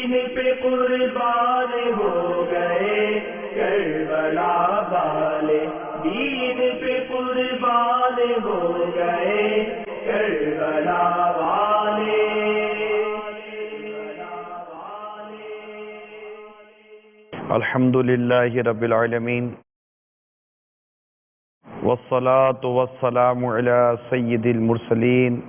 دین پہ قربان ہو گئے کربلا والے، دین پہ قربان ہو گئے کربلا والے۔ الحمدللہ رب العالمین والصلاة والسلام علی سید المرسلین،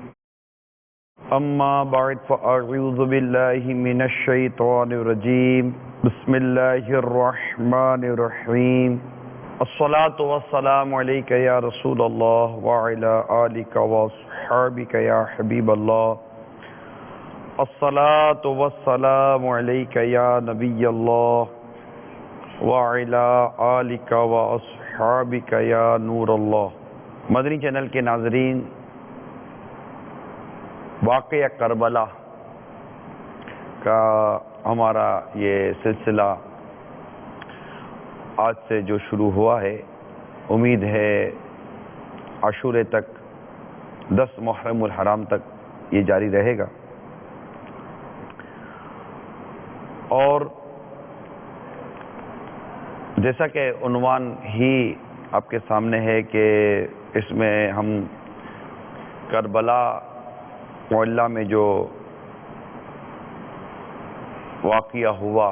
اما بعد فاعوذ باللہ من الشیطان الرجیم، بسم اللہ الرحمن الرحیم، الصلاة والسلام علیک یا رسول اللہ وعلی آلک واصحابک یا حبیب اللہ، الصلاة والسلام علیک یا نبی اللہ وعلی آلک واصحابک یا نور اللہ۔ مدنی چینل کے ناظرین، واقعہ کربلا کا ہمارا یہ سلسلہ آج سے جو شروع ہوا ہے، امید ہے عاشورے تک، 10 محرم الحرام تک یہ جاری رہے گا۔ اور جیسا کہ عنوان ہی آپ کے سامنے ہے کہ اس میں ہم کربلا معلّہ میں جو واقعہ ہوا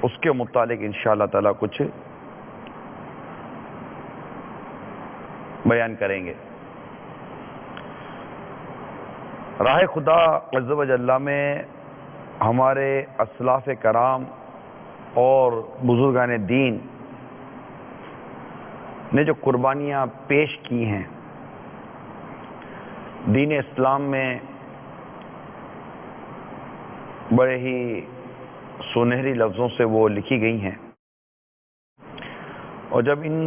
اس کے متعلق انشاءاللہ تعالی کچھ بیان کریں گے۔ راہ خدا عز و جل میں ہمارے اسلاف کرام اور بزرگان دین نے جو قربانیاں پیش کی ہیں، دین اسلام میں بڑے ہی سنہری لفظوں سے وہ لکھی گئی ہیں، اور جب ان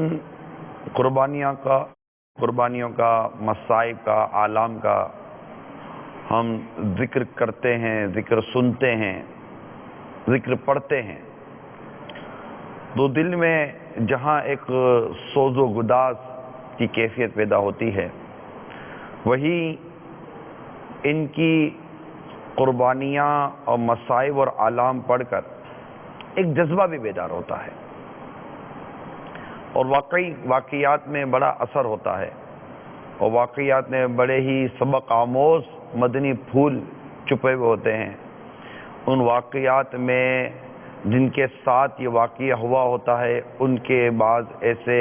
قربانیوں کا مصائب کا، آلام کا ہم ذکر کرتے ہیں، ذکر سنتے ہیں، ذکر پڑھتے ہیں، تو دل میں جہاں ایک سوز و گداز کی کیفیت پیدا ہوتی ہے، وہی ان کی قربانیاں اور مصائب اور آلام پڑھ کر ایک جذبہ بھی بیدار ہوتا ہے، اور واقعات میں بڑا اثر ہوتا ہے، اور واقعات میں بڑے ہی سبق آموز مدنی پھول چھپے ہوئے ہوتے ہیں۔ ان واقعات میں جن کے ساتھ یہ واقعہ ہوا ہوتا ہے، ان کے بعض ایسے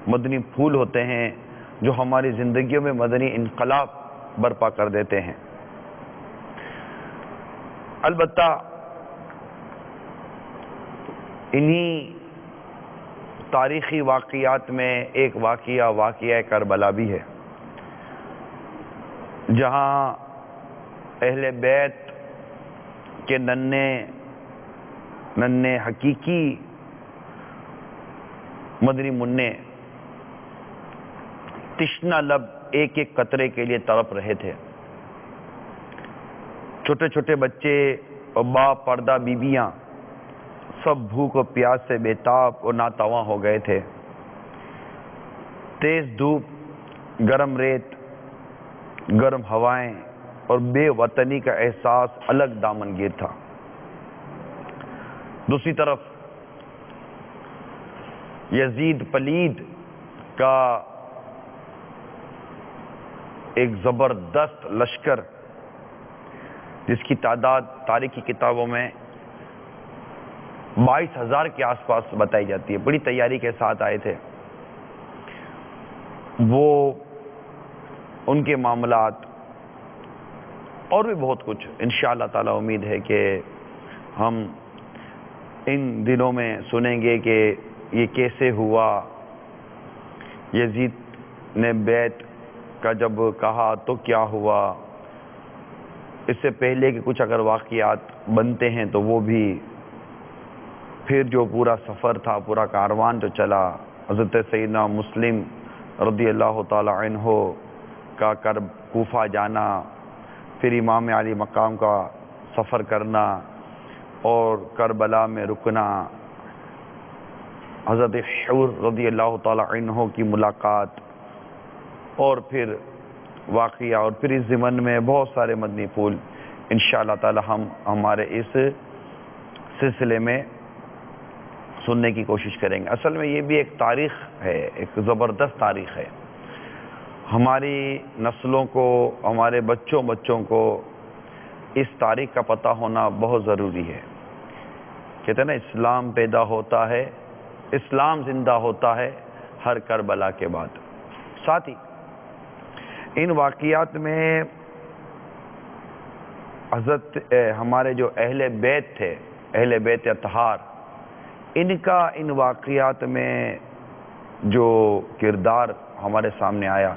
مدنی پھول ہوتے ہیں جو ہماری زندگیوں میں مدنی انقلاب برپا کر دیتے ہیں۔ البتہ انہی تاریخی واقعات میں ایک واقعہ کربلا بھی ہے، جہاں اہل بیت کے ننے حقیقی مدنی منع تشنہ لب ایک ایک قطرے کے لیے تڑپ رہے تھے۔ چھوٹے چھوٹے بچے اور با پردہ بیویاں سب بھوک و پیاس سے بے تاب اور ناتواں ہو گئے تھے۔ تیز دھوپ، گرم ریت، گرم ہوائیں اور بے وطنی کا احساس الگ دامنگیر تھا۔ دوسری طرف یزید پلید کا ایک زبردست لشکر، جس کی تعداد تاریخی کتابوں میں 22,000 کے آس پاس بتائی جاتی ہے، بڑی تیاری کے ساتھ آئے تھے۔ وہ ان کے معاملات اور بھی بہت کچھ انشاءاللہ تعالی امید ہے کہ ہم ان دنوں میں سنیں گے کہ یہ کیسے ہوا، یزید نے بیت کا جب کہا تو کیا ہوا، اس سے پہلے کہ کچھ اگر واقعات بنتے ہیں تو وہ بھی، پھر جو پورا سفر تھا، پورا کاروان جو چلا، حضرت سیدنا مسلم رضی اللہ تعالی عنہ کا کوفہ جانا، پھر امام علی مقام کا سفر کرنا اور کربلا میں رکنا، حضرت حور رضی اللہ تعالی عنہ کی ملاقات، اور پھر واقعہ، اور پھر اس ضمن میں بہت سارے مدنی پھول انشاءاللہ تعالی ہم ہمارے اس سلسلے میں سننے کی کوشش کریں گے۔ اصل میں یہ بھی ایک تاریخ ہے، ایک زبردست تاریخ ہے۔ ہماری نسلوں کو، ہمارے بچوں کو اس تاریخ کا پتہ ہونا بہت ضروری ہے۔ کہتے ہیں نا، اسلام پیدا ہوتا ہے، اسلام زندہ ہوتا ہے ہر کربلا کے بعد۔ ساتھ ہی ان واقعات میں حضرت ہمارے جو اہل بیت تھے، اہل بیت اطہار، ان کا ان واقعات میں جو کردار ہمارے سامنے آیا،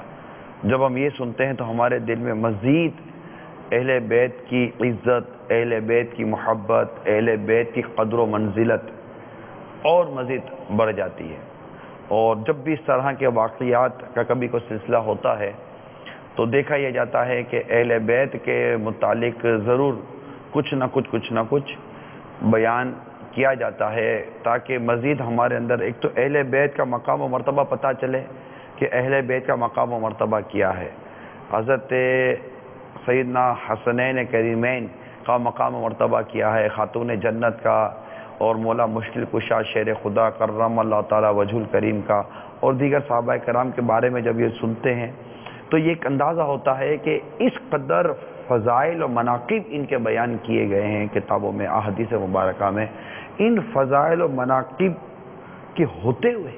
جب ہم یہ سنتے ہیں تو ہمارے دل میں مزید اہل بیت کی عزت، اہل بیت کی محبت، اہل بیت کی قدر و منزلت اور مزید بڑھ جاتی ہے۔ اور جب بھی اس طرح کے واقعات کا کبھی کوئی سلسلہ ہوتا ہے تو دیکھا یہ جاتا ہے کہ اہل بیت کے متعلق ضرور کچھ نہ کچھ بیان کیا جاتا ہے، تاکہ مزید ہمارے اندر ایک تو اہل بیت کا مقام و مرتبہ پتہ چلے کہ اہل بیت کا مقام و مرتبہ کیا ہے۔ حضرت سیدنا حسنین کریمین کا مقام و مرتبہ کیا ہے، خاتون جنت کا، اور مولا مشکل کشا شیر خدا کرم اللہ تعالی وجہ الکریم کا، اور دیگر صحابہ کرام کے بارے میں جب یہ سنتے ہیں تو یہ ایک اندازہ ہوتا ہے کہ اس قدر فضائل و مناقب ان کے بیان کیے گئے ہیں کتابوں میں، احادیث مبارکہ میں۔ ان فضائل و مناقب کے ہوتے ہوئے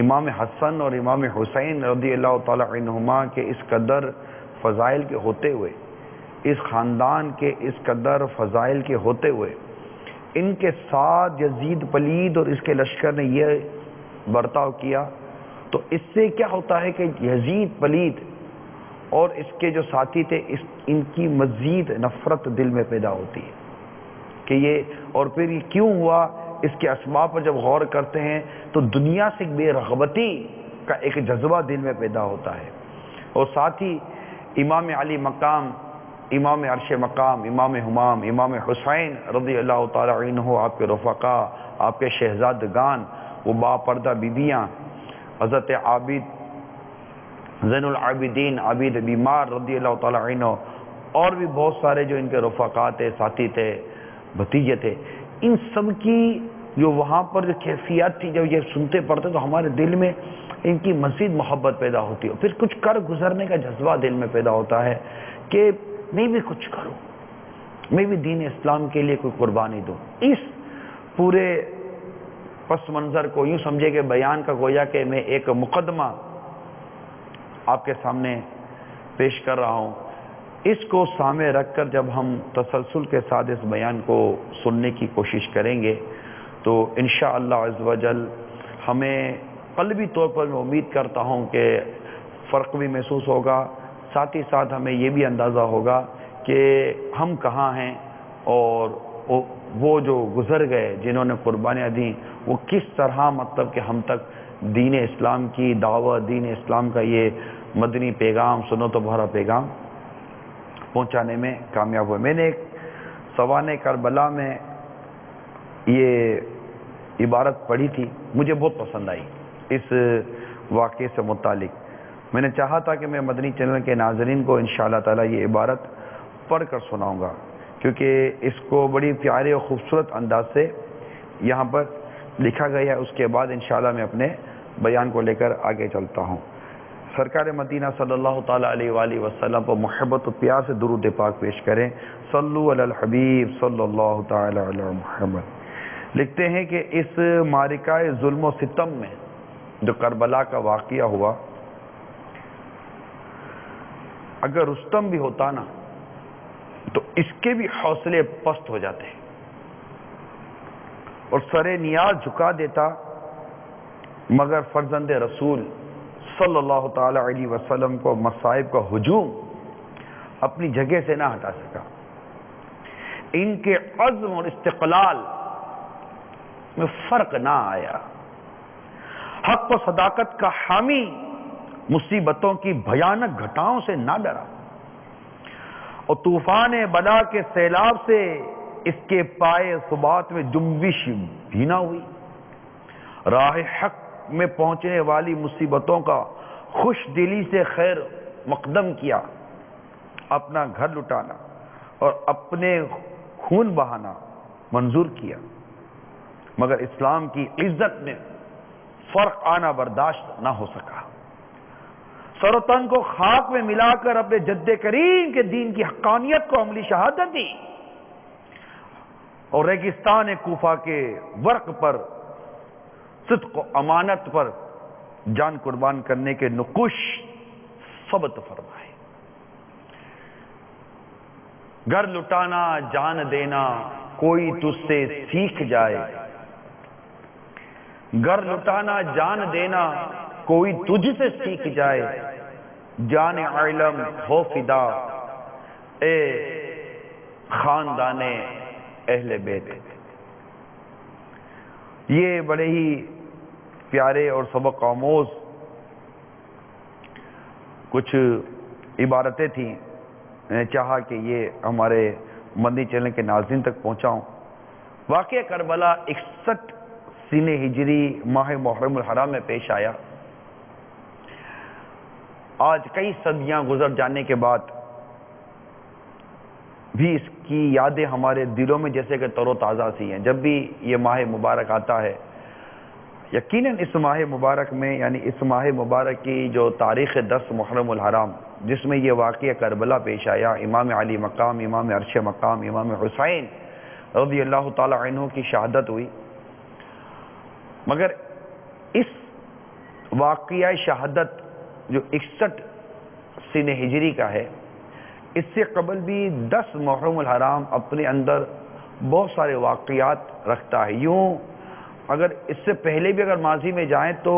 امام حسن اور امام حسین رضی اللہ تعالی عنہما کے اس قدر فضائل کے ہوتے ہوئے، اس خاندان کے اس قدر فضائل کے ہوتے ہوئے، ان کے ساتھ یزید پلید اور اس کے لشکر نے یہ برتاؤ کیا، تو اس سے کیا ہوتا ہے کہ یزید پلید اور اس کے جو ساتھی تھے ان کی مزید نفرت دل میں پیدا ہوتی ہے کہ یہ، اور پھر یہ کیوں ہوا، اس کے اسباب پر جب غور کرتے ہیں تو دنیا سے بے رغبتی کا ایک جذبہ دل میں پیدا ہوتا ہے۔ اور ساتھ ہی امام علی مقام، امام عرش مقام، امام ہمام، امام حسین رضی اللہ تعالی عنہ، آپ کے رفقا، آپ کے شہزادگان، وہ با پردہ بیبیاں، حضرت عابد زین العابدین عابد بیمار رضی اللہ تعالی عنہ، اور بھی بہت سارے جو ان کے رفقا تھے، ساتھی تھے، بھتیجے تھے، ان سب کی جو وہاں پر جو کیفیت تھی، جب یہ سنتے پڑھتے تو ہمارے دل میں ان کی مزید محبت پیدا ہوتی ہے، پھر کچھ کر گزرنے کا جذبہ دل میں پیدا ہوتا ہے کہ میں بھی کچھ کروں، میں بھی دین اسلام کے لیے کوئی قربانی دوں۔ اس پورے پس منظر کو یوں سمجھے کہ بیان کا گویا کہ میں ایک مقدمہ آپ کے سامنے پیش کر رہا ہوں، اس کو سامنے رکھ کر جب ہم تسلسل کے ساتھ اس بیان کو سننے کی کوشش کریں گے تو انشاءاللہ عز و جل ہمیں قلبی طور پر میں امید کرتا ہوں کہ فرق بھی محسوس ہوگا، ساتھ ہی ساتھ ہمیں یہ بھی اندازہ ہوگا کہ ہم کہاں ہیں، اور وہ جو گزر گئے جنہوں نے قربانیاں دیں وہ کس طرح مطلب کہ ہم تک دین اسلام کی دعوت، دین اسلام کا یہ مدنی پیغام، سنت و بھرا پیغام پہنچانے میں کامیاب ہوئے۔ میں نے ایک سوانح کربلا میں یہ عبارت پڑھی تھی، مجھے بہت پسند آئی اس واقعے سے متعلق۔ میں نے چاہا تھا کہ میں مدنی چینل کے ناظرین کو انشاءاللہ تعالی یہ عبارت پڑھ کر سناؤں گا، کیونکہ اس کو بڑی پیارے اور خوبصورت انداز سے یہاں پر لکھا گیا ہے۔ اس کے بعد انشاءاللہ میں اپنے بیان کو لے کر آگے چلتا ہوں۔ سرکار مدینہ صلی اللہ تعالی علیہ وآلہ وسلم پر محبت و پیار سے درود پاک پیش کریں۔ صلو علی الحبیب صلی اللہ تعالی علی محمد۔ لکھتے ہیں کہ اس معرکہ ظلم و ستم میں جو کربلا کا واقعہ ہوا، اگر رستم بھی ہوتا نا تو اس کے بھی حوصلے پست ہو جاتے اور سر نیاز جھکا دیتا، مگر فرزند رسول صلی اللہ تعالی علیہ وسلم کو مصائب کا ہجوم اپنی جگہ سے نہ ہٹا سکا۔ ان کے عزم اور استقلال میں فرق نہ آیا۔ حق و صداقت کا حامی مصیبتوں کی بھیانک گھٹاؤں سے نہ ڈرا، اور طوفان بلا کے سیلاب سے اس کے پائے ثبات میں جنبش بھی نہ ہوئی۔ راہ حق میں پہنچنے والی مصیبتوں کا خوش دلی سے خیر مقدم کیا، اپنا گھر لٹانا اور اپنے خون بہانا منظور کیا، مگر اسلام کی عزت میں فرق آنا برداشت نہ ہو سکا۔ سر و تن کو خاک میں ملا کر اپنے جد کریم کے دین کی حقانیت کو عملی شہادت دی اور ریگستان کوفہ کے ورق پر صدق و امانت پر جان قربان کرنے کے نقوش ثبت فرمائے۔ گھر لٹانا جان دینا کوئی تجھ سے سیکھ جائے، گھر لٹانا جان دینا کوئی تجھ سے سیکھ جائے، جان علم ہو فدا اے خاندان اہل بیت۔ یہ بڑے ہی پیارے اور سبق آموز کچھ عبارتیں تھیں، میں نے چاہا کہ یہ ہمارے مدنی چینل کے ناظرین تک پہنچاؤں۔ واقعہ کربلا 61 سینہ ہجری ماہ محرم الحرام میں پیش آیا۔ آج کئی صدیاں گزر جانے کے بعد بھی اس کی یادیں ہمارے دلوں میں جیسے کہ تر و تازہ سی ہیں۔ جب بھی یہ ماہ مبارک آتا ہے، یقیناً اس ماہ مبارک میں یعنی اس ماہ مبارک کی جو تاریخ 10 محرم الحرام جس میں یہ واقعہ کربلا پیش آیا، امام علی مقام، امام عرش مقام، امام حسین رضی اللہ تعالی عنہ کی شہادت ہوئی، مگر اس واقعہ شہادت جو 61 سینہ ہجری کا ہے، اس سے قبل بھی 10 محرم الحرام اپنے اندر بہت سارے واقعات رکھتا ہے۔ یوں اگر اس سے پہلے بھی اگر ماضی میں جائیں تو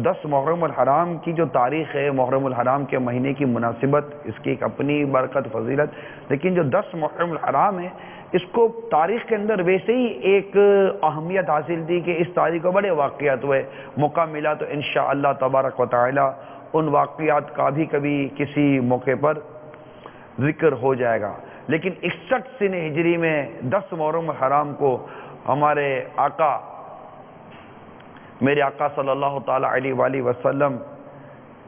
10 محرم الحرام کی جو تاریخ ہے، محرم الحرام کے مہینے کی مناسبت، اس کی ایک اپنی برکت فضیلت، لیکن جو 10 محرم الحرام ہے اس کو تاریخ کے اندر ویسے ہی ایک اہمیت حاصل تھی کہ اس تاریخ کو بڑے واقعات ہوئے، موقع ملا تو انشاءاللہ تبارک و تعالی ان واقعات کا بھی کبھی کسی موقع پر ذکر ہو جائے گا۔ لیکن 61 سنہ ہجری میں 10 محرم الحرام کو ہمارے آقا، میرے آقا صلی اللہ تعالی علیہ وآلہ وسلم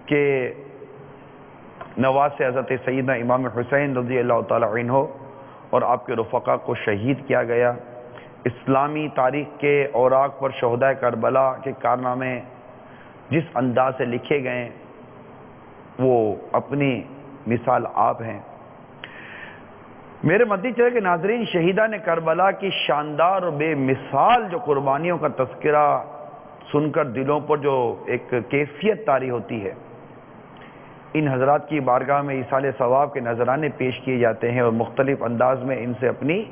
کے نواز سے حضرت سیدنا امام حسین رضی اللہ تعالی عنہ اور آپ کے رفقا کو شہید کیا گیا۔ اسلامی تاریخ کے اوراق پر شہدائے کربلا کے کارنامے جس انداز سے لکھے گئے وہ اپنی مثال آپ ہیں۔ میرے مدنی چینل کے ناظرین، شہیدان کربلا کی شاندار اور بے مثال جو قربانیوں کا تذکرہ سن کر دلوں پر جو ایک کیفیت طاری ہوتی ہے، ان حضرات کی بارگاہ میں ایصال ثواب کے نذرانے پیش کیے جاتے ہیں اور مختلف انداز میں ان سے اپنی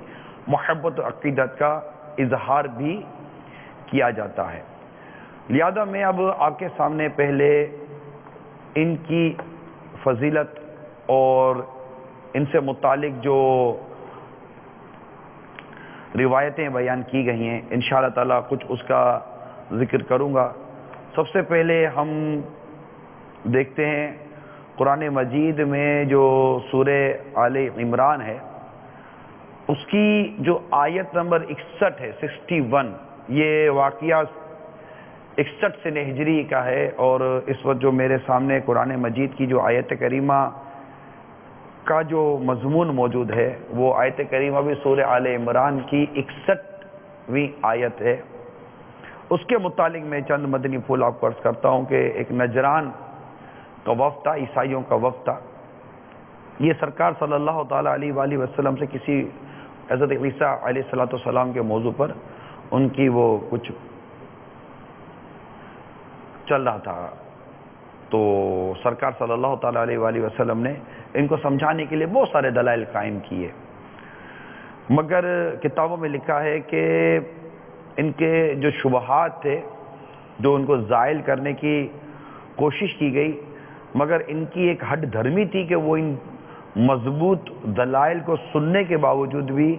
محبت و عقیدت کا اظہار بھی کیا جاتا ہے۔ لہذا میں اب آپ کے سامنے پہلے ان کی فضیلت اور ان سے متعلق جو روایتیں بیان کی گئی ہیں انشاءاللہ تعالی کچھ اس کا ذکر کروں گا۔ سب سے پہلے ہم دیکھتے ہیں قرآن مجید میں جو سورہ آل عمران ہے اس کی جو آیت نمبر 61 ہے 61، یہ واقعہ 61 سنہ ہجری کا ہے، اور اس وقت جو میرے سامنے قرآن مجید کی جو آیت کریمہ کا جو مضمون موجود ہے وہ آیت کریمہ بھی سورہ آل عمران کی 61ویں آیت ہے۔ اس کے متعلق میں چند مدنی پھول آپ کو عرض کرتا ہوں کہ ایک نجران کا وفد تھا، عیسائیوں کا وفد تھا۔ یہ سرکار صلی اللہ تعالی علیہ وآلہ وسلم سے کسی حضرت عیسیٰ علیہ السلام کے موضوع پر ان کی وہ کچھ چل رہا تھا، تو سرکار صلی اللہ تعالی علیہ وآلہ وسلم نے ان کو سمجھانے کے لیے بہت سارے دلائل قائم کیے، مگر کتابوں میں لکھا ہے کہ ان کے جو شبہات تھے جو ان کو زائل کرنے کی کوشش کی گئی، مگر ان کی ایک ہٹ دھرمی تھی کہ وہ ان مضبوط دلائل کو سننے کے باوجود بھی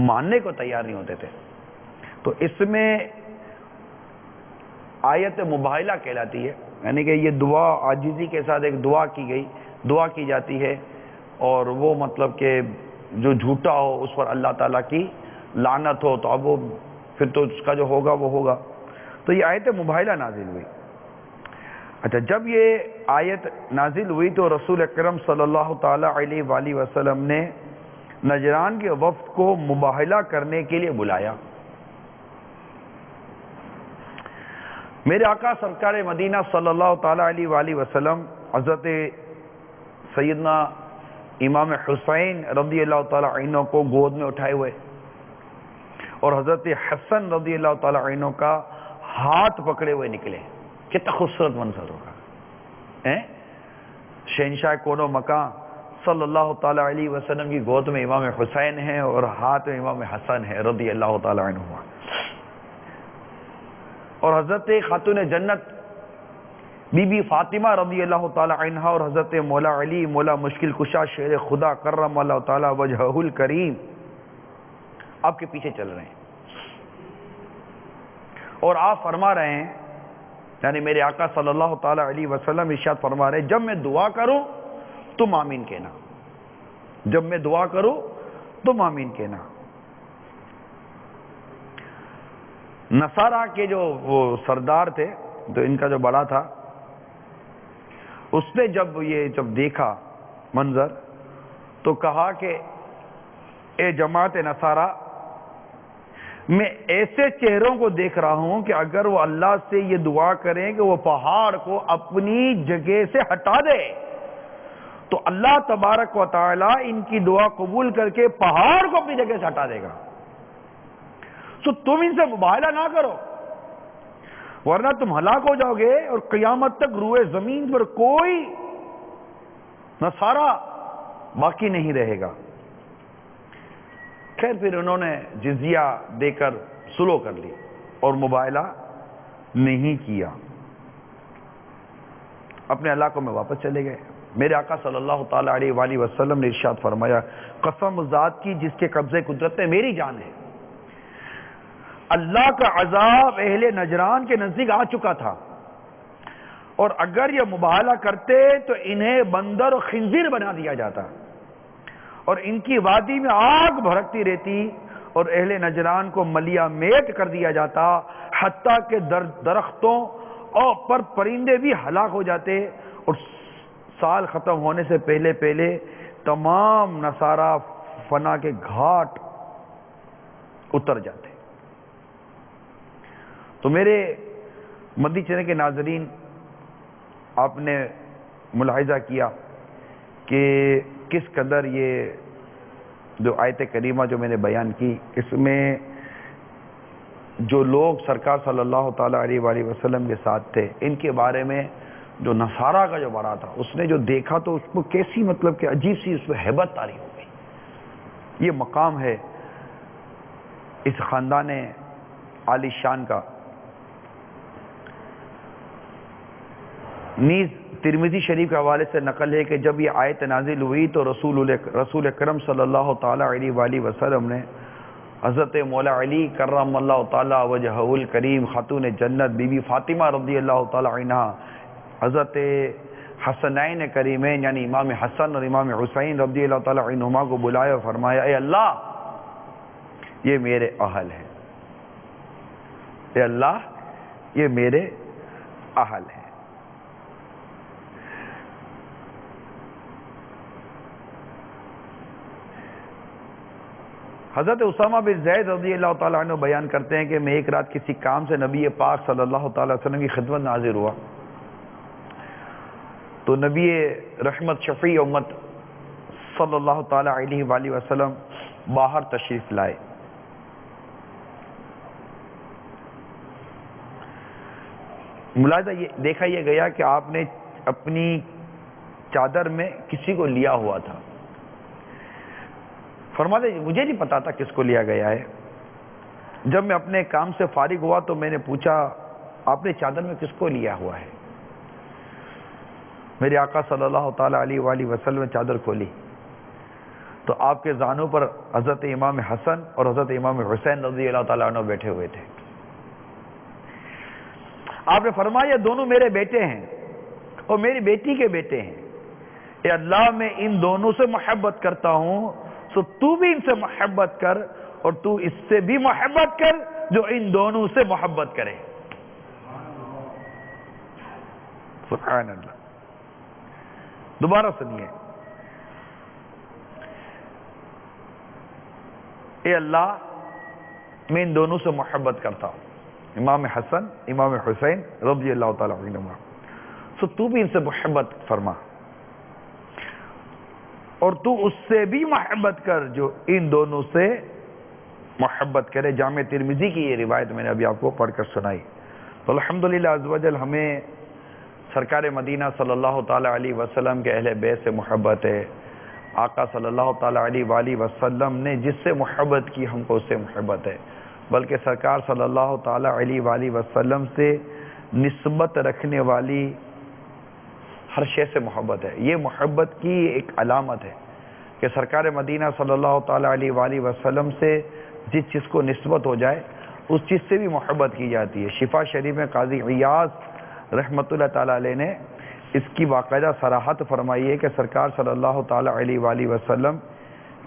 ماننے کو تیار نہیں ہوتے تھے۔ تو اس میں آیت مباہلہ کہلاتی ہے، یعنی کہ یہ دعا عاجزی کے ساتھ ایک دعا کی جاتی ہے، اور وہ مطلب کہ جو جھوٹا ہو اس پر اللہ تعالیٰ کی لعنت ہو، تو اب وہ پھر تو اس کا جو ہوگا وہ ہوگا۔ تو یہ آیت مباہلہ نازل ہوئی۔ اچھا، جب یہ آیت نازل ہوئی تو رسول اکرم صلی اللہ تعالی علیہ وآلہ وسلم نے نجران کے وفد کو مباہلہ کرنے کے لیے بلایا. میرے آقا سرکار مدینہ صلی اللہ تعالی علیہ وآلہ وسلم حضرت سیدنا امام حسین رضی اللہ تعالی عنہ کو گود میں اٹھائے ہوئے اور حضرت حسن رضی اللہ تعالی عنہ کا ہاتھ پکڑے ہوئے نکلے. کتنا خوبصورت منظر ہوگا. شہنشاہ کون و مکان صلی اللہ تعالی علیہ وسلم کی گود میں امام حسین ہیں اور ہاتھ میں امام حسن ہے رضی اللہ تعالی عنہ. اور حضرت خاتون جنت بی بی فاطمہ رضی اللہ تعالی عنہ اور حضرت مولا علی مولا مشکل کشا شیر خدا کرم اللہ تعالی وجہہ الکریم آپ کے پیچھے چل رہے ہیں اور آپ فرما رہے ہیں، یعنی میرے آقا صلی اللہ تعالی علیہ وسلم ارشاد فرما رہے ہیں، جب میں دعا کروں تم آمین کہنا، جب میں دعا کروں تم آمین کہنا. نصارہ کے جو وہ سردار تھے، تو ان کا جو بڑا تھا، اس نے جب دیکھا منظر تو کہا کہ اے جماعت نصارہ، میں ایسے چہروں کو دیکھ رہا ہوں کہ اگر وہ اللہ سے یہ دعا کریں کہ وہ پہاڑ کو اپنی جگہ سے ہٹا دے تو اللہ تبارک و تعالی ان کی دعا قبول کر کے پہاڑ کو اپنی جگہ سے ہٹا دے گا. تو تم ان سے مباہلہ نہ کرو ورنہ تم ہلاک ہو جاؤ گے اور قیامت تک روئے زمین پر کوئی نصارہ باقی نہیں رہے گا. خیر پھر انہوں نے جزیہ دے کر سلو کر لی اور مباہلہ نہیں کیا، اپنے علاقوں میں واپس چلے گئے. میرے آقا صلی اللہ تعالی علیہ وآلہ وسلم نے ارشاد فرمایا، قسم ذات کی جس کے قبضے قدرت میں میری جان ہے، اللہ کا عذاب اہل نجران کے نزدیک آ چکا تھا اور اگر یہ مباہلہ کرتے تو انہیں بندر و خنزیر بنا دیا جاتا اور ان کی وادی میں آگ بھڑکتی رہتی اور اہل نجران کو ملیا میٹ کر دیا جاتا، حتیٰ کہ درختوں اور پر پرندے بھی ہلاک ہو جاتے اور سال ختم ہونے سے پہلے پہلے تمام نصارہ فنا کے گھاٹ اتر جاتے. تو میرے مدنی چینل کے ناظرین، آپ نے ملاحظہ کیا کہ کس قدر یہ جو آیت کریمہ جو میں نے بیان کی، اس میں جو لوگ سرکار صلی اللہ تعالی علیہ وآلہ وسلم کے ساتھ تھے، ان کے بارے میں جو نصارہ کا جو بڑا تھا، اس نے جو دیکھا تو اس کو کیسی مطلب کہ عجیب سی اس میں ہیبت طاری ہو گئی. یہ مقام ہے اس خاندان عالی شان کا. نیز ترمذی شریف کے حوالے سے نقل ہے کہ جب یہ آیت نازل ہوئی تو رسول اکرم صلی اللہ تعالی علیہ وآلہ وسلم نے حضرت مولا علی کرم اللہ تعالی وجہہ الکریم، خاتون جنت بی بی فاطمہ رضی اللہ تعالی عنہ، حضرت حسنین کریمین یعنی امام حسن اور امام حسین رضی اللہ تعالی عنہما کو بلایا اور فرمایا، اے اللہ یہ میرے اہل ہیں، اے اللہ یہ میرے اہل ہیں. حضرت اسامہ بن زید رضی اللہ تعالیٰ عنہ بیان کرتے ہیں کہ میں ایک رات کسی کام سے نبی پاک صلی اللہ تعالیٰ وسلم کی خدمت میں حاضر ہوا تو نبی رحمت شفیع امت صلی اللہ تعالیٰ علیہ وآلہ وسلم باہر تشریف لائے. ملاحظہ یہ دیکھا یہ گیا کہ آپ نے اپنی چادر میں کسی کو لیا ہوا تھا. فرماتے مجھے نہیں پتا تھا کس کو لیا گیا ہے. جب میں اپنے کام سے فارغ ہوا تو میں نے پوچھا آپ نے چادر میں کس کو لیا ہوا ہے؟ میرے آقا صلی اللہ تعالی علیہ وآلہ وسلم نے چادر کھولی تو آپ کے زانوں پر حضرت امام حسن اور حضرت امام حسین رضی اللہ تعالیٰ عنہ بیٹھے ہوئے تھے. آپ نے فرمایا دونوں میرے بیٹے ہیں اور میری بیٹی کے بیٹے ہیں. اے اللہ میں ان دونوں سے محبت کرتا ہوں تو تو بھی ان سے محبت کر اور تو اس سے بھی محبت کر جو ان دونوں سے محبت کرے. سبحان اللہ. دوبارہ سنیے. اے اللہ میں ان دونوں سے محبت کرتا ہوں, امام حسن امام حسین رضی اللہ تعالیٰ عنہما, سو تو بھی ان سے محبت فرما اور تو اس سے بھی محبت کر جو ان دونوں سے محبت کرے. جامع ترمذی کی یہ روایت میں نے ابھی آپ کو پڑھ کر سنائی. تو الحمدللہ عز و جل ہمیں سرکار مدینہ صلی اللہ تعالیٰ علیہ وسلم کے اہل بیت سے محبت ہے. آقا صلی اللہ تعالیٰ علیہ وآلہ وسلم نے جس سے محبت کی ہم کو اس سے محبت ہے, بلکہ سرکار صلی اللہ تعالیٰ علیہ وآلہ وسلم سے نسبت رکھنے والی ہر شے سے محبت ہے. یہ محبت کی ایک علامت ہے کہ سرکار مدینہ صلی اللہ تعالیٰ علیہ وآلہ وسلم سے جس چیز کو نسبت ہو جائے اس چیز سے بھی محبت کی جاتی ہے. شفا شریف میں قاضی عیاض رحمۃ اللہ تعالیٰ علیہ نے اس کی باقاعدہ صراحت فرمائی ہے کہ سرکار صلی اللہ تعالیٰ علیہ وآلہ وسلم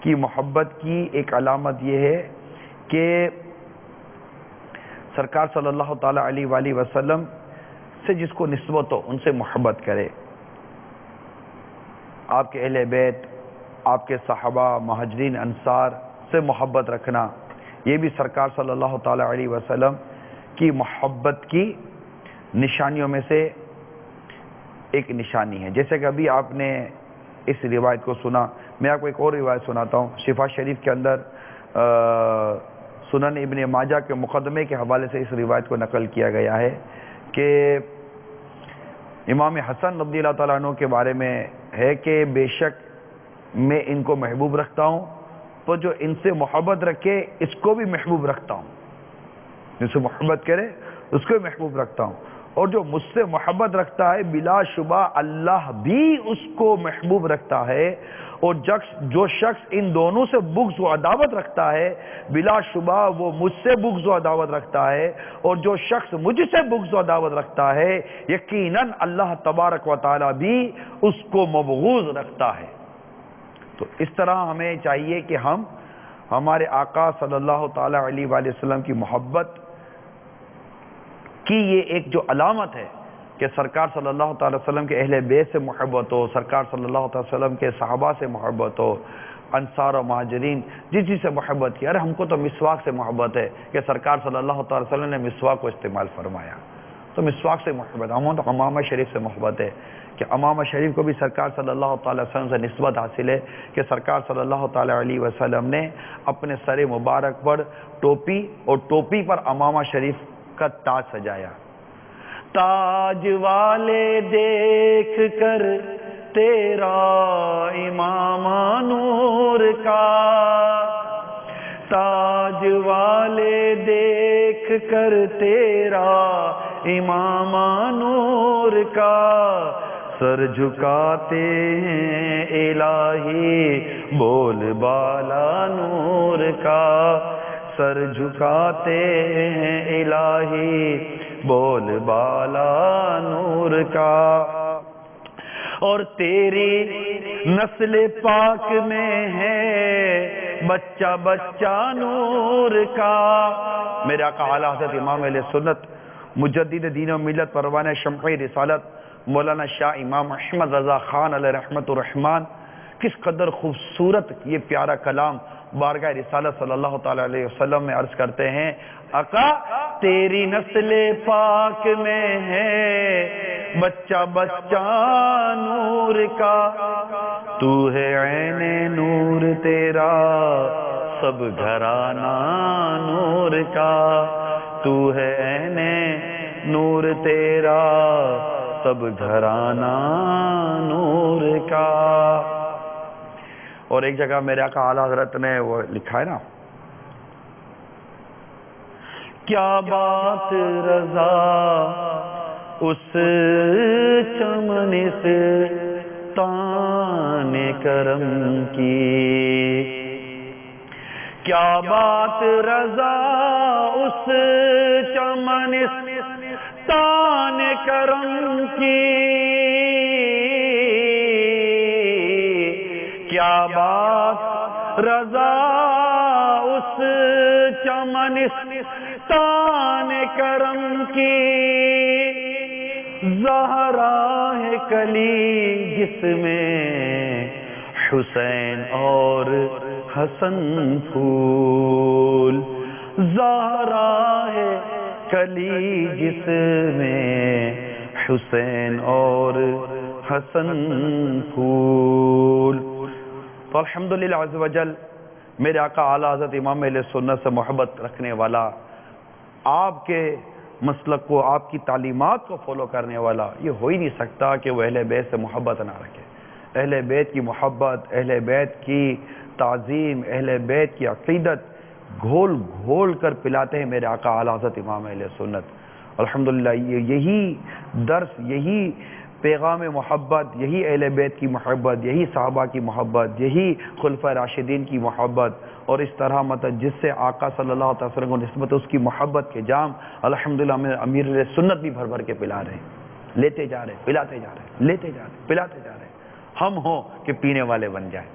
کی محبت کی ایک علامت یہ ہے کہ سرکار صلی اللہ تعالیٰ علیہ وآلہ وسلم سے جس کو نسبت ہو ان سے محبت کرے. آپ کے اہل بیت, آپ کے صحابہ, مہاجرین, انصار سے محبت رکھنا, یہ بھی سرکار صلی اللہ تعالیٰ علیہ وسلم کی محبت کی نشانیوں میں سے ایک نشانی ہے. جیسے کہ ابھی آپ نے اس روایت کو سنا, میں آپ کو ایک اور روایت سناتا ہوں. شفا شریف کے اندر سنن ابن ماجہ کے مقدمے کے حوالے سے اس روایت کو نقل کیا گیا ہے کہ امام حسن رضی اللہ تعالیٰ عنہ کے بارے میں ہے کہ بے شک میں ان کو محبوب رکھتا ہوں, تو جو ان سے محبت رکھے اس کو بھی محبوب رکھتا ہوں, جن سے محبت کرے اس کو بھی محبوب رکھتا ہوں, اور جو مجھ سے محبت رکھتا ہے بلا شبہ اللہ بھی اس کو محبوب رکھتا ہے, اور جو شخص ان دونوں سے بغض و عداوت رکھتا ہے بلا شبہ وہ مجھ سے بغض و عداوت رکھتا ہے, اور جو شخص مجھ سے بغض و عداوت رکھتا ہے یقیناً اللہ تبارک و تعالی بھی اس کو مبغوض رکھتا ہے. تو اس طرح ہمیں چاہیے کہ ہم ہمارے آقا صلی اللہ تعالیٰ علیہ وآلہ وسلم کی محبت کی یہ ایک جو علامت ہے کہ سرکار صلی اللہ تعالی وسلم کے اہل بیت سے محبت ہو, سرکار صلی اللہ تعالی وسلم کے صحابہ سے محبت ہو, انصار و مہاجرین جس چیز سے محبت کی. ارے ہم کو تو مسواک سے محبت ہے کہ سرکار صلی اللہ تعالی وسلم نے مسواک کو استعمال فرمایا, تو مسواک سے محبت. ہمیں تو امامہ شریف سے محبت ہے کہ امامہ شریف کو بھی سرکار صلی اللہ تعالی وسلم سے نسبت حاصل ہے کہ سرکار صلی اللہ تعالی علیہ وسلم نے اپنے سر مبارک پر ٹوپی اور ٹوپی پر امامہ شریف کا تاج سجایا. تاج والے دیکھ کر تیرا امامہ نور کا, تاج والے دیکھ کر تیرا امامہ نور کا, سر جھکاتے ہیں الہی بول بالا نور کا, سر جھکاتے ہیں الہی بول بالا نور کا. اور تیری نسل پاک میں ہے بچہ بچہ نور کا. میرے آقا اعلی حضرت امام اہل سنت مجدد دین و ملت پروانہ شمع رسالت مولانا شاہ امام احمد رضا خان علیہ رحمت الرحمن کس قدر خوبصورت یہ پیارا کلام بارگاہ رسالت صلی اللہ تعالی علیہ وسلم میں عرض کرتے ہیں. آقا تیری نسل پاک میں ہے بچہ بچہ نور کا, تو ہے عین نور تیرا سب گھرانہ نور کا, تو ہے عین نور تیرا سب گھرانہ نور کا. اور ایک جگہ میرے آقا اعلیٰ حضرت نے وہ لکھا ہے نا, کیا بات رضا اس چمنستان کرم کی, کیا بات رضا اس چمنستان کرم کی, کیا بات رضا اس چمنستان کرم کی, زہرا ہے کلی جس میں حسین اور حسن پھول، زہرا ہے کلی جس میں حسین اور حسن پھول۔ تو الحمدللہ عز و جل میرے آقا اعلیٰ حضرت امام اہل سنت سے محبت رکھنے والا، آپ کے مسلک کو، آپ کی تعلیمات کو فالو کرنے والا، یہ ہو ہی نہیں سکتا کہ وہ اہل بیت سے محبت نہ رکھے۔ اہل بیت کی محبت، اہل بیت کی تعظیم، اہل بیت کی عقیدت گھول گھول کر پلاتے ہیں میرے آقا اعلیٰ حضرت امام اہل سنت۔ الحمدللہ یہی درس، یہی پیغام محبت، یہی اہل بیت کی محبت، یہی صحابہ کی محبت، یہی خلفۂ راشدین کی محبت، اور اس طرح مطلب جس سے آقا صلی اللہ علیہ وسلم کو نسبت اس کی محبت کے جام الحمدللہ امیر سنت بھی بھر بھر کے پلا رہے ہیں، لیتے جا رہے ہیں، پلاتے جا رہے ہیں، لیتے جا رہے ہیں، پلاتے جا رہے ہیں۔ ہم ہوں کہ پینے والے بن جائیں،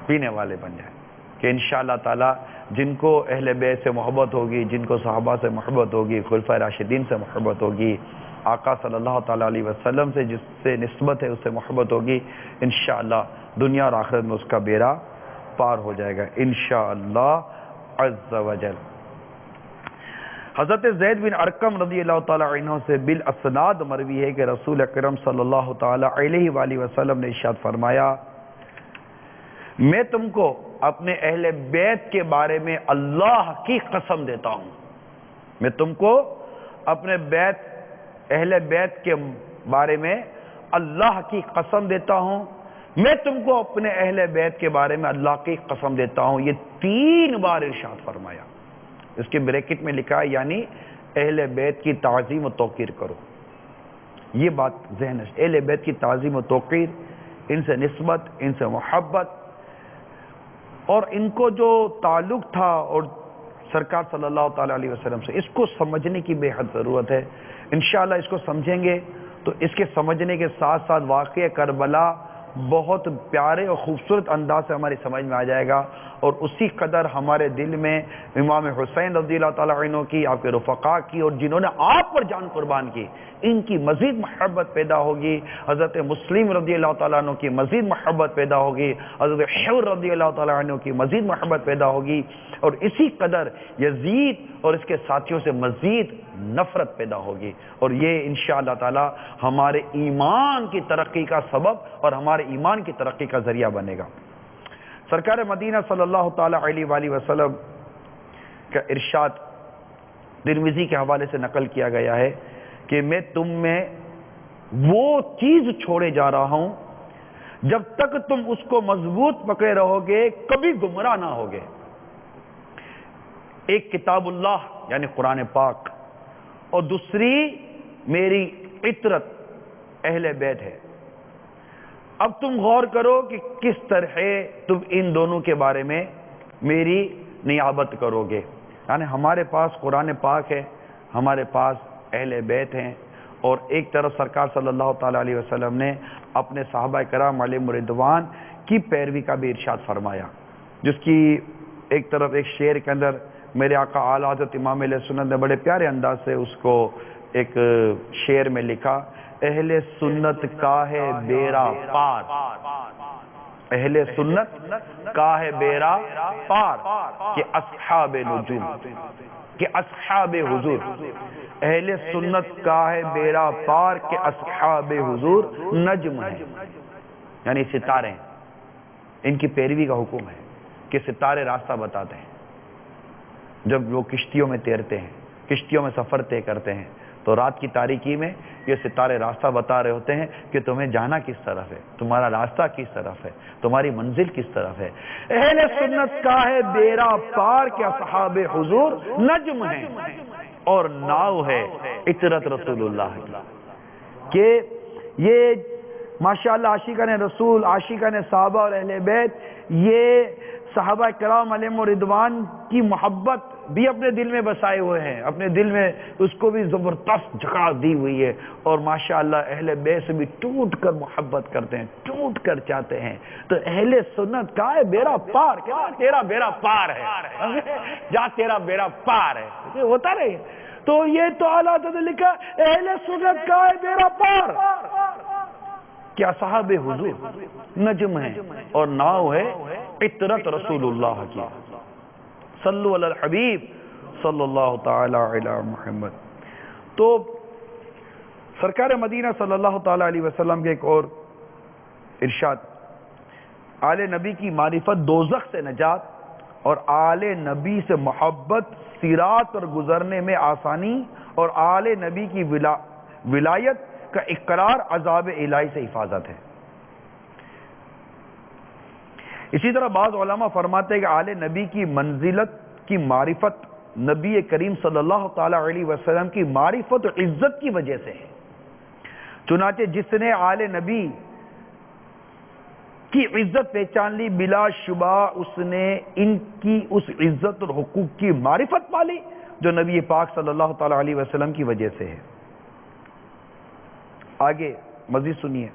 پینے والے بن جائیں، کہ انشاءاللہ تعالی جن کو اہل بیت سے محبت ہوگی، جن کو صحابہ سے محبت ہوگی، خلفۂ راشدین سے محبت ہوگی، آقا صلی اللہ تعالیٰ علیہ وسلم سے جس سے نسبت ہے اس سے محبت ہوگی، انشاءاللہ دنیا اور آخرت میں اس کا بیڑا پار ہو جائے گا انشاءاللہ عز و جل۔ حضرت زید بن ارقم رضی اللہ تعالیٰ عنہ سے بالاسناد مروی ہے کہ رسول اکرم صلی اللہ تعالیٰ علیہ وآلہ وسلم نے ارشاد فرمایا، میں تم کو اپنے اہل بیت کے بارے میں اللہ کی قسم دیتا ہوں، میں تم کو اپنے اہل بیت کے بارے میں اللہ کی قسم دیتا ہوں، میں تم کو اپنے اہل بیت کے بارے میں اللہ کی قسم دیتا ہوں۔ یہ 3 بار ارشاد فرمایا، اس کے بریکٹ میں لکھا ہے یعنی اہل بیت کی تعظیم و توقیر کرو۔ یہ بات ذہن ہے، اہل بیت کی تعظیم و توقیر، ان سے نسبت، ان سے محبت، اور ان کو جو تعلق تھا اور سرکار صلی اللہ تعالیٰ علیہ وسلم سے، اس کو سمجھنے کی بے حد ضرورت ہے۔ انشاءاللہ اس کو سمجھیں گے تو اس کے سمجھنے کے ساتھ ساتھ واقعہ کربلا بہت پیارے اور خوبصورت انداز سے ہماری سمجھ میں آ جائے گا، اور اسی قدر ہمارے دل میں امام حسین رضی اللہ تعالیٰ عنہ کی، آپ کے رفقا کی، اور جنہوں نے آپ پر جان قربان کی، ان کی مزید محبت پیدا ہوگی۔ حضرت مسلم رضی اللہ تعالیٰ عنہ کی مزید محبت پیدا ہوگی، حضرت حر رضی اللہ تعالیٰ عنہ کی مزید محبت پیدا ہوگی، اور اسی قدر یزید اور اس کے ساتھیوں سے مزید نفرت پیدا ہوگی، اور یہ انشاءاللہ تعالی ہمارے ایمان کی ترقی کا سبب اور ہمارے ایمان کی ترقی کا ذریعہ بنے گا۔ سرکار مدینہ صلی اللہ تعالی علیہ وآلہ وسلم کا ارشاد ترمذی کے حوالے سے نقل کیا گیا ہے کہ میں تم میں وہ چیز چھوڑے جا رہا ہوں جب تک تم اس کو مضبوط پکڑے رہو گے کبھی گمراہ نہ ہوگے۔ ایک کتاب اللہ یعنی قرآن پاک، اور دوسری میری عطرت اہل بیت ہے۔ اب تم غور کرو کہ کس طرح تم ان دونوں کے بارے میں میری نیابت کرو گے۔ یعنی ہمارے پاس قرآن پاک ہے، ہمارے پاس اہل بیت ہیں، اور ایک طرف سرکار صلی اللہ تعالیٰ علیہ وسلم نے اپنے صحابہ کرام علیہم رضوان کی پیروی کا بھی ارشاد فرمایا، جس کی ایک طرف ایک شعر کے اندر میرے آقا اعلیٰ حضرت امام علیہ سنت نے بڑے پیارے انداز سے اس کو ایک شعر میں لکھا، اہل سنت کا ہے بیڑا پار، اہل سنت کا ہے بیڑا پار کہ اصحاب نجوم، کہ اصحاب حضور، اہل سنت کا ہے بیڑا پار کہ اصحاب حضور نجم ہے، یعنی ستارے ہیں، ان کی پیروی کا حکم ہے کہ ستارے راستہ بتاتے ہیں۔ جب وہ کشتیوں میں تیرتے ہیں، کشتیوں میں سفر طے کرتے ہیں، تو رات کی تاریکی میں یہ ستارے راستہ بتا رہے ہوتے ہیں کہ تمہیں جانا کس طرف ہے، تمہارا راستہ کس طرف ہے، تمہاری منزل کس طرف ہے۔ اہل سنت کا ہے بیڑا پار کہ اصحاب حضور نجم ہے، اور ناؤ ہے عطرت رسول اللہ کی، کہ یہ ماشاءاللہ عاشقان رسول، عاشقان صحابہ اور اہل بیت، یہ صحابہ کرام علیہم رضوان کی محبت بھی اپنے دل میں بسائے ہوئے ہیں، اپنے دل میں اس کو بھی زبردست جگہ دی ہوئی ہے، اور ماشاءاللہ اہل بیت سے بھی ٹوٹ کر محبت کرتے ہیں، ٹوٹ کر چاہتے ہیں۔ تو اہل سنت کا ہے بیڑا پار، کہ تیرا بیڑا پار ہے، جا تیرا بیڑا پار ہے، یہ ہوتا رہے۔ تو یہ تو اعلیٰ حضرت نے لکھا اہل سنت کا ہے بیڑا پار. کیا صحابہ حضور نجم ہے اور ناؤ ہے عطرت رسول اللہ کی. صلو علی الحبیب صلی اللہ تعالی علی محمد. تو سرکار مدینہ صلی اللہ تعالی علیہ وسلم کے ایک اور ارشاد، آل نبی کی معرفت دوزخ سے نجات اور آل نبی سے محبت صراط پر گزرنے میں آسانی اور آل نبی کی ولایت کا اقرار عذاب الہی سے حفاظت ہے. اسی طرح بعض علماء فرماتے ہیں کہ آل نبی کی منزلت کی معرفت نبی کریم صلی اللہ تعالی علیہ وسلم کی معرفت و عزت کی وجہ سے ہے. چنانچہ جس نے آل نبی کی عزت پہچان لی بلا شبہ اس نے ان کی اس عزت اور حقوق کی معرفت پالی جو نبی پاک صلی اللہ تعالی علیہ وسلم کی وجہ سے ہے. آگے مزید سنیے.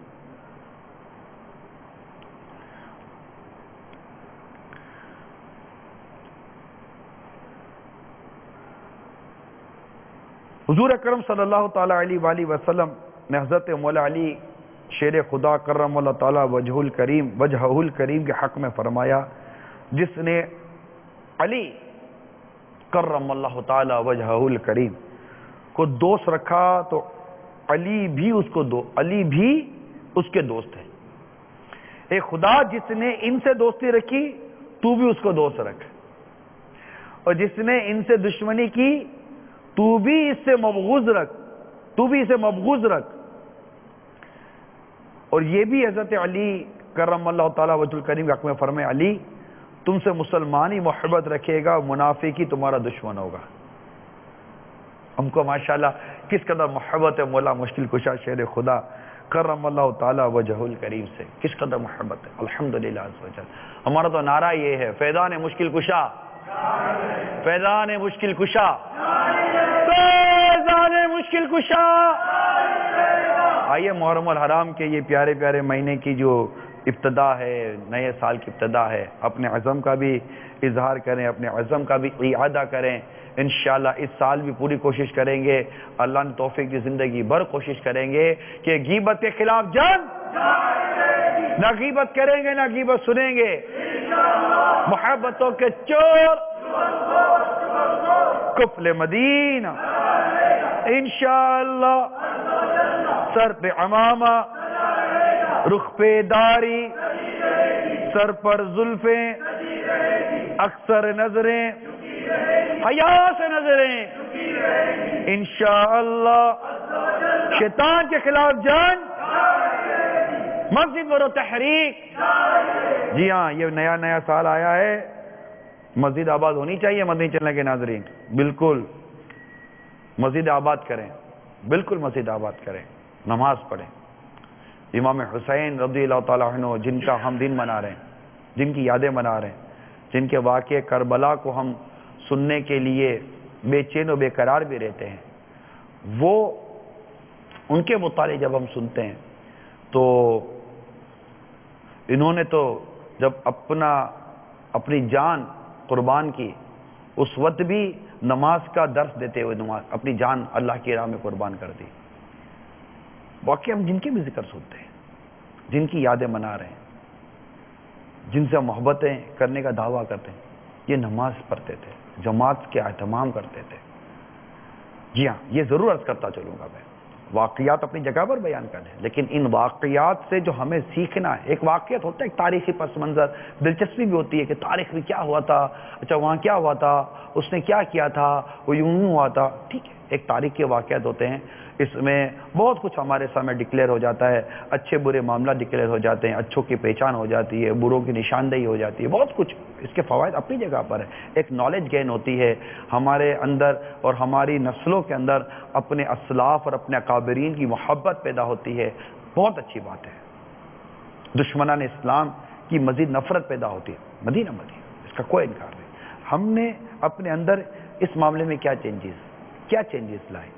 حضور اکرم صلی اللہ تعالی علیہ وآلہ وسلم نے حضرت مولا علی شیر خدا کرم اللہ تعالی وجہہ الکریم کے حق میں فرمایا، جس نے علی کرم اللہ تعالی وجہہ الکریم کو دوست رکھا تو علی بھی اس کے دوست ہے. اے خدا جس نے ان سے دوستی رکھی تو بھی اس کو دوست رکھ، اور جس نے ان سے دشمنی کی تو بھی اسے مبغوض رکھ. اور یہ بھی حضرت علی کرم اللہ تعالی وجہ الکریم کے حق میں فرمائے، علی تم سے مسلمان ہی محبت رکھے گا، منافق ہی تمہارا دشمن ہوگا. ہم کو ماشاءاللہ کس قدر محبت ہے مولا مشکل کشا شیر خدا کرم اللہ تعالی وجہ الکریم سے، کس قدر محبت ہے. الحمدللہ عز و جل. ہمارا تو نعرہ یہ ہے، فیضان مشکل کشا، فیضان مشکل کشا، فیضان مشکل کشا. آئیے محرم الحرام کے یہ پیارے پیارے مہینے کی جو ابتدا ہے، نئے سال کی ابتدا ہے، اپنے عزم کا بھی اظہار کریں، اپنے عزم کا بھی اعادہ کریں. انشاءاللہ اس سال بھی پوری کوشش کریں گے، اللہ نے توفیق دی زندگی بھر کوشش کریں گے کہ غیبت کے خلاف جنگ، نہ غیبت کریں گے نہ غیبت سنیں گے. محبتوں کے چور کفل مدینہ انشاءاللہ، سر پہ عمامہ، رخ پہ داڑھی، سر پر زلفیں، اکثر نظریں حیا سے نظریں انشاءاللہ. شیطان کے خلاف جنگ، مسجد برو تحریک. جی ہاں، یہ نیا سال آیا ہے، مسجد آباد ہونی چاہیے مدنی چینل کے ناظرین. بالکل مسجد آباد کریں، بالکل مسجد آباد کریں، نماز پڑھیں. امام حسین رضی اللہ تعالیٰ عنہ جن کا ہم دن منا رہے ہیں، جن کی یادیں منا رہے ہیں، جن کے واقعے کربلا کو ہم سننے کے لیے بے چین و بے قرار بھی رہتے ہیں، وہ ان کے متعلق جب ہم سنتے ہیں تو انہوں نے تو جب اپنی جان قربان کی، اس وقت بھی نماز کا درس دیتے ہوئے اپنی جان اللہ کی راہ میں قربان کر دی. واقعی ہم جن کے بھی ذکر سنتے ہیں، جن کی یادیں منا رہے ہیں، جن سے محبتیں کرنے کا دعویٰ کرتے ہیں، یہ نماز پڑھتے تھے، جماعت کے اہتمام کرتے تھے. جی ہاں، یہ ضرور عرض کرتا چلوں گا میں، واقعات اپنی جگہ پر بیان کریں، لیکن ان واقعات سے جو ہمیں سیکھنا ہے، ایک واقعات ہوتا ہے، ایک تاریخی پس منظر، دلچسپی بھی ہوتی ہے کہ تاریخ میں کیا ہوا تھا، اچھا وہاں کیا ہوا تھا، اس نے کیا کیا تھا، وہ یوں ہوا تھا. ٹھیک ہے، ایک تاریخ کے واقعات ہوتے ہیں، اس میں بہت کچھ ہمارے سامنے ڈکلیئر ہو جاتا ہے، اچھے برے معاملہ ڈکلیئر ہو جاتے ہیں، اچھوں کی پہچان ہو جاتی ہے، بروں کی نشاندہی ہو جاتی ہے، بہت کچھ اس کے فوائد اپنی جگہ پر ہے. ایک نالج گین ہوتی ہے ہمارے اندر اور ہماری نسلوں کے اندر، اپنے اسلاف اور اپنے اکابرین کی محبت پیدا ہوتی ہے، بہت اچھی بات ہے. دشمنان اسلام کی مزید نفرت پیدا ہوتی ہے، مدینہ اس کا کوئی انکار نہیں. ہم نے اپنے اندر اس معاملے میں کیا چینجز لائے.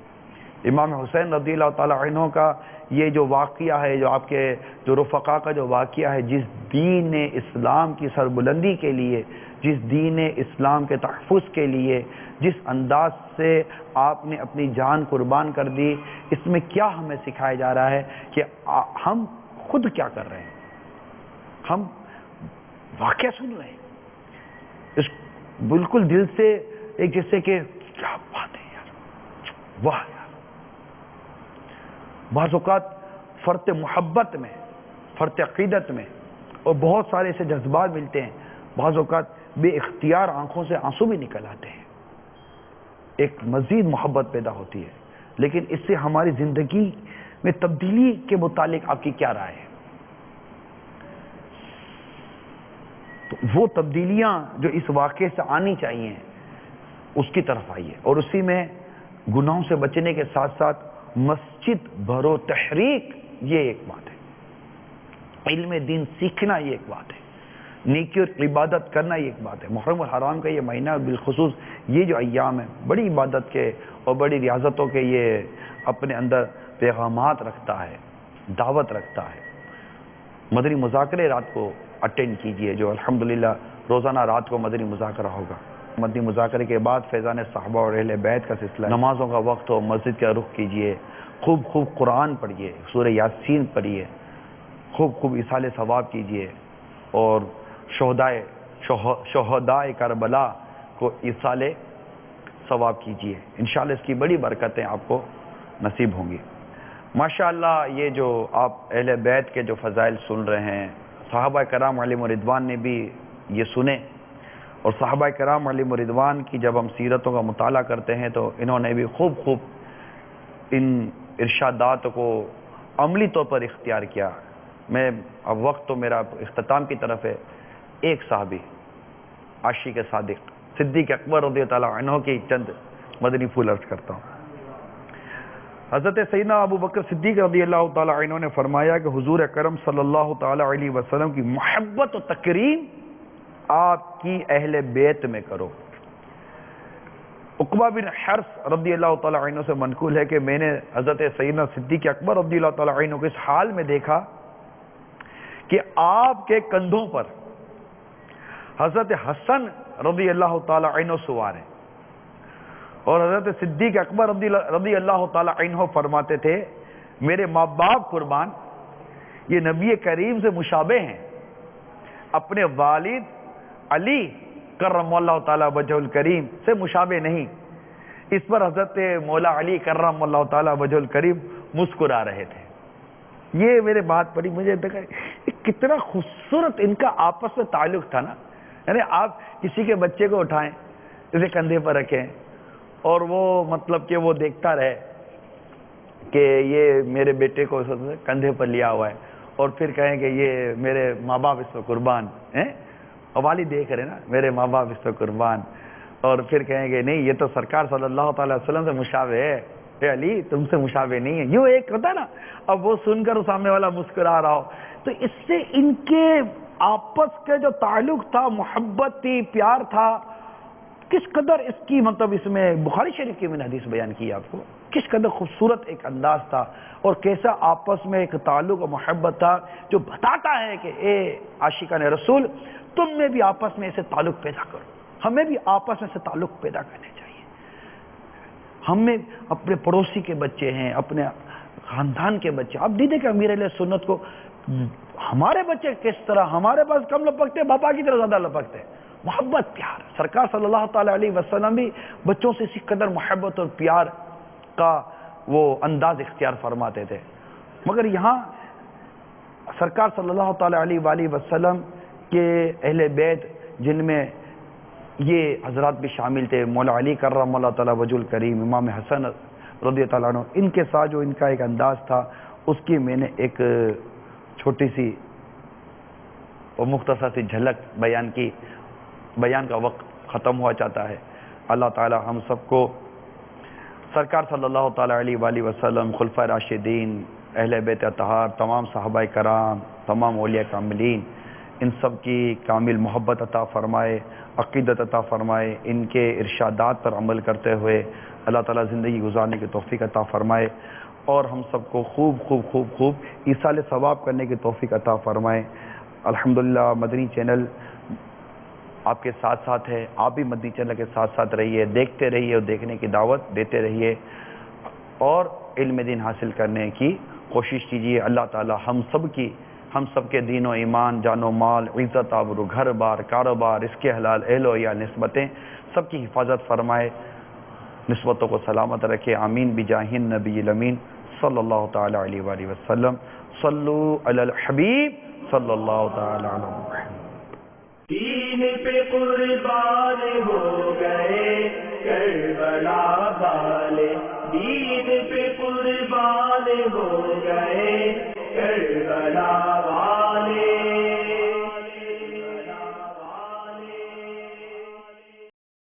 امام حسین رضی اللہ تعالیٰ عنہ کا یہ جو واقعہ ہے، جو آپ کے جو رفقا کا جو واقعہ ہے، جس دین اسلام کی سربلندی کے لیے جس دین اسلام کے تحفظ کے لیے جس انداز سے آپ نے اپنی جان قربان کر دی، اس میں کیا ہمیں سکھایا جا رہا ہے کہ ہم خود کیا کر رہے ہیں؟ ہم واقعہ سن رہے ہیں اس بالکل دل سے، ایک جیسے کہ کیا بات ہے یار، واہ یار۔ بعض اوقات فرط محبت میں، فرط عقیدت میں اور بہت سارے ایسے جذبات ملتے ہیں، بعض اوقات بے اختیار آنکھوں سے آنسو بھی نکل آتے ہیں، ایک مزید محبت پیدا ہوتی ہے۔ لیکن اس سے ہماری زندگی میں تبدیلی کے متعلق آپ کی کیا رائے ہے؟ تو وہ تبدیلیاں جو اس واقعے سے آنی چاہیے اس کی طرف آئیے، اور اسی میں گناہوں سے بچنے کے ساتھ ساتھ مسجد بھرو تحریک، یہ ایک بات ہے، علم دین سیکھنا یہ ایک بات ہے، نیکی اور عبادت کرنا یہ ایک بات ہے۔ محرم الحرام کا یہ مہینہ بالخصوص یہ جو ایام ہے بڑی عبادت کے اور بڑی ریاضتوں کے یہ اپنے اندر پیغامات رکھتا ہے، دعوت رکھتا ہے۔ مدنی مذاکرے رات کو اٹینڈ کیجئے، جو الحمدللہ روزانہ رات کو مدنی مذاکرہ ہوگا۔ مدنی مذاکرے کے بعد فیضان صحابہ اور اہل بیت کا سلسلہ، نمازوں کا وقت ہو، مسجد کا رخ کیجئے، خوب خوب قرآن پڑھیے، سورہ یاسین پڑھیے، خوب خوب ایصال ثواب کیجئے، اور شہدائے کربلا کو ایصال ثواب کیجئے، انشاءاللہ اس کی بڑی برکتیں آپ کو نصیب ہوں گی۔ ماشاءاللہ یہ جو آپ اہل بیت کے جو فضائل سن رہے ہیں، صحابہ کرام علیہم رضوان نے بھی یہ سنے، اور صحابہ کرام علیہم رضوان کی جب ہم سیرتوں کا مطالعہ کرتے ہیں تو انہوں نے بھی خوب خوب ان ارشادات کو عملی طور پر اختیار کیا۔ میں اب وقت تو میرا اختتام کی طرف ہے، ایک صحابی عاشق صادق صدیق اکبر رضی اللہ عنہ کی چند مدنی پھول عرض کرتا ہوں۔ حضرت سیدنا ابو بکر صدیق رضی اللہ تعالی عنہ نے فرمایا کہ حضور اکرم صلی اللہ تعالی علیہ وسلم کی محبت و تکریم آپ کی اہل بیت میں کرو۔ عقبہ بن حرث رضی اللہ تعالی عنہ سے منقول ہے کہ میں نے حضرت سیدنا صدیق اکبر رضی اللہ تعالی عنہ کو اس حال میں دیکھا کہ آپ کے کندھوں پر حضرت حسن رضی اللہ تعالی عنہ سوار ہیں، اور حضرت صدیق اکبر رضی اللہ تعالی عنہ فرماتے تھے میرے ماں باپ قربان، یہ نبی کریم سے مشابہ ہیں، اپنے والد علی کرم اللہ تعالی وجہ الکریم سے مشابہ نہیں۔ اس پر حضرت مولا علی کرم اللہ تعالی وجہ الکریم مسکرا رہے تھے۔ یہ میرے بات پڑی، مجھے دیکھا کتنا خوبصورت ان کا آپس میں تعلق تھا نا، یعنی آپ کسی کے بچے کو اٹھائیں، اسے کندھے پر رکھیں، اور وہ مطلب کہ وہ دیکھتا رہے کہ یہ میرے بیٹے کو کندھے پر لیا ہوا ہے، اور پھر کہیں کہ یہ میرے ماں باپ اس پر قربان ہیں، والد دیکھ رہے نا میرے ماں باپ اس پر قربان، اور پھر کہیں گے نہیں یہ تو سرکار صلی اللہ تعالی وسلم سے مشابہ ہے، اے علی تم سے مشابہ نہیں ہے، یوں ایک ہوتا نا، اب وہ سن کر سامنے والا مسکرا رہا ہو، تو اس سے ان کے آپس کے جو تعلق تھا، محبت تھی، پیار تھا، کس قدر اس کی مطلب اس میں بخاری شریف کی میں نے حدیث بیان کی آپ کو، کس قدر خوبصورت ایک انداز تھا، اور کیسا آپس میں ایک تعلق و محبت تھا جو بتاتا ہے کہ اے عاشقان رسول تم میں بھی آپس میں ایسے تعلق پیدا کرو، ہمیں بھی آپس میں سے تعلق پیدا کرنے چاہیے۔ ہمیں اپنے پڑوسی کے بچے ہیں، اپنے خاندان کے بچے، آپ دیدے کہ امیر علیہ سنت کو ہمارے بچے کس طرح ہمارے پاس کم لپکتے، باپا کی طرح زیادہ لپکتے، محبت پیار۔ سرکار صلی اللہ تعالی علیہ وسلم بھی بچوں سے اسی قدر محبت اور پیار کا وہ انداز اختیار فرماتے تھے، مگر یہاں سرکار صلی اللہ تعالی علیہ وآلہ وسلم کے اہل بیت جن میں یہ حضرات بھی شامل تھے، مولا علی کرم اللہ تعالی وجہ الکریم، امام حسن رضی اللہ عنہ، ان کے ساتھ جو ان کا ایک انداز تھا اس کی میں نے ایک چھوٹی سی اور مختصر سی جھلک بیان کی۔ بیان کا وقت ختم ہوا چاہتا ہے۔ اللہ تعالی ہم سب کو سرکار صلی اللہ تعالی علیہ وآلہ وسلم، خلفائے راشدین، اہل بیت اطہار، تمام صحابہ کرام، تمام اولیاء کاملین، ان سب کی کامل محبت عطا فرمائے، عقیدت عطا فرمائے، ان کے ارشادات پر عمل کرتے ہوئے اللہ تعالیٰ زندگی گزارنے کی توفیق عطا فرمائے، اور ہم سب کو خوب خوب خوب خوب ایصال ثواب کرنے کی توفیق عطا فرمائے۔ الحمدللہ مدنی چینل آپ کے ساتھ ساتھ ہے. آپ بھی مدنی چینل کے ساتھ ساتھ رہیے, دیکھتے رہیے اور دیکھنے کی دعوت دیتے رہیے اور علم دین حاصل کرنے کی کوشش کیجیے. اللہ تعالی ہم سب کے دین و ایمان, جان و مال, عزت آبرو, گھر بار, کاروبار, اس کے حلال, اہل و عیال, نسبتیں سب کی حفاظت فرمائے, نسبتوں کو سلامت رکھے. آمین بجاہ النبی الامین صلی اللہ تعالی علیہ وآلہ وسلم. صلو علی الحبیب صلی اللہ تعالی علیہ وسلم. دین پہ قربان ہو گئے کربلا والے.